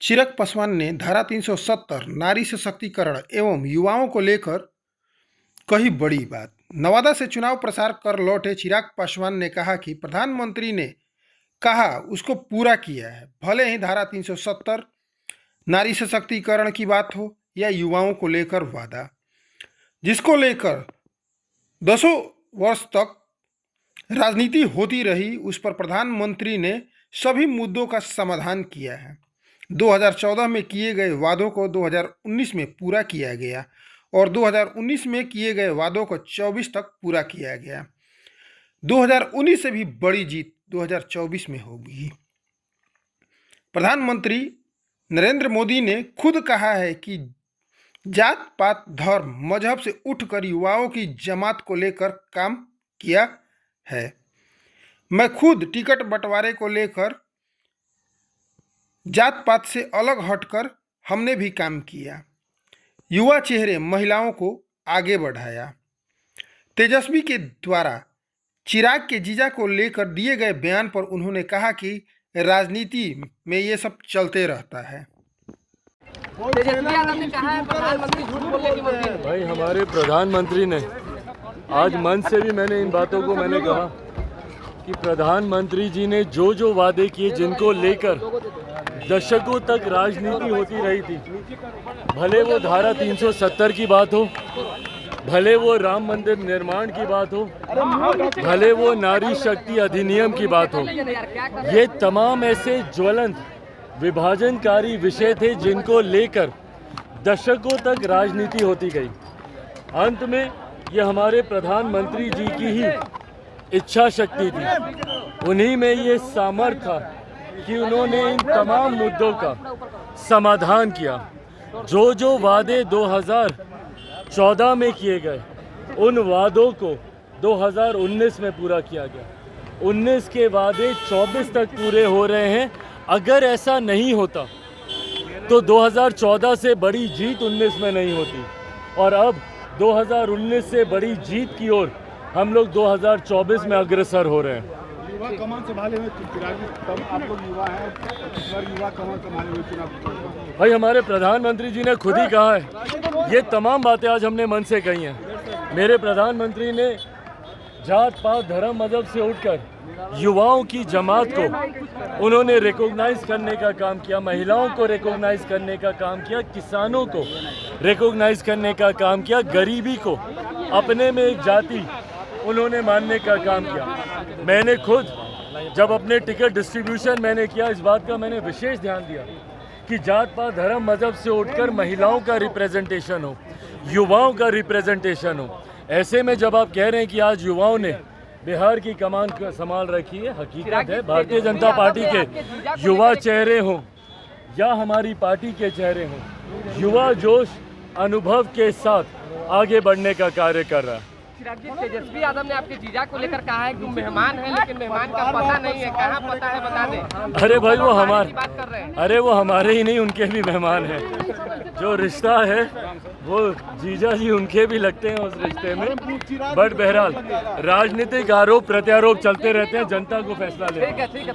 चिराग पासवान ने धारा 370 नारी सशक्तिकरण एवं युवाओं को लेकर कही बड़ी बात। नवादा से चुनाव प्रचार कर लौटे चिराग पासवान ने कहा कि प्रधानमंत्री ने कहा उसको पूरा किया है, भले ही धारा 370 नारी सशक्तिकरण की बात हो या युवाओं को लेकर वादा, जिसको लेकर दसों वर्ष तक राजनीति होती रही, उस पर प्रधानमंत्री ने सभी मुद्दों का समाधान किया है। 2014 में किए गए वादों को 2019 में पूरा किया गया और 2019 में किए गए वादों को 24 तक पूरा किया गया। 2019 से भी बड़ी जीत 2024 में होगी। प्रधानमंत्री नरेंद्र मोदी ने खुद कहा है कि जात पात धर्म मजहब से उठकर युवाओं की जमात को लेकर काम किया है। मैं खुद टिकट बंटवारे को लेकर जात पात से अलग हटकर हमने भी काम किया, युवा चेहरे महिलाओं को आगे बढ़ाया। तेजस्वी के द्वारा चिराग के जीजा को लेकर दिए गए बयान पर उन्होंने कहा कि राजनीति में ये सब चलते रहता है। तेजस्वी यादव ने कहा है प्रधानमंत्री झूठ बोलने की मर्जी है। भाई हमारे प्रधानमंत्री ने आज मंच से भी मैंने इन बातों को कहा कि प्रधानमंत्री जी ने जो वादे किए, जिनको लेकर दशकों तक राजनीति होती रही थी, भले वो धारा 370 की बात हो, भले वो राम मंदिर निर्माण की बात हो, भले वो नारी शक्ति अधिनियम की बात हो, ये तमाम ऐसे ज्वलंत विभाजनकारी विषय थे जिनको लेकर दशकों तक राजनीति होती गई। अंत में ये हमारे प्रधानमंत्री जी की ही इच्छा शक्ति थी, उन्हीं में ये सामर्थ्य था कि उन्होंने इन तमाम मुद्दों का समाधान किया। जो वादे 2014 में किए गए, उन वादों को 2019 में पूरा किया गया। 19 के वादे 24 तक पूरे हो रहे हैं। अगर ऐसा नहीं होता तो 2014 से बड़ी जीत 19 में नहीं होती, और अब 2019 से बड़ी जीत की ओर हम लोग 2024 में अग्रसर हो रहे हैं। युवा कमान संभाले हुए तब आप लोग युवा हैं, इस बार युवा कमान संभाले हुए चुनाव। भाई हमारे प्रधानमंत्री जी ने खुद ही कहा है, ये तमाम बातें आज हमने मन से कही हैं। मेरे प्रधानमंत्री ने जात पात धर्म मजहब से उठकर युवाओं की जमात को उन्होंने रिकॉग्नाइज करने का काम किया, महिलाओं को रिकॉग्नाइज करने का काम किया, किसानों को रिकॉग्नाइज करने का काम किया, गरीबी को अपने में एक जाति उन्होंने मानने का काम किया। मैंने खुद जब अपने टिकट डिस्ट्रीब्यूशन मैंने किया, इस बात का मैंने विशेष ध्यान दिया कि जात पात धर्म मजहब से उठकर महिलाओं का रिप्रेजेंटेशन हो, युवाओं का रिप्रेजेंटेशन हो। ऐसे में जब आप कह रहे हैं कि आज युवाओं ने बिहार की कमान संभाल रखी है, हकीकत है भारतीय जनता पार्टी के युवा चेहरे हों या हमारी पार्टी के चेहरे हों, युवा जोश अनुभव के साथ आगे बढ़ने का कार्य कर रहा है। तेजस्वी यादव ने आपके जीजा को लेकर कहा है कि मेहमान है, लेकिन मेहमान का पता नहीं है, कहाँ पता है बता दें। अरे भाई वो हमारे ही नहीं, उनके भी मेहमान हैं। जो रिश्ता है वो जीजा जी उनके भी लगते हैं उस रिश्ते में। बट बहरहाल राजनीतिक आरोप प्रत्यारोप चलते रहते हैं, जनता को फैसला लेना है। ठीक है।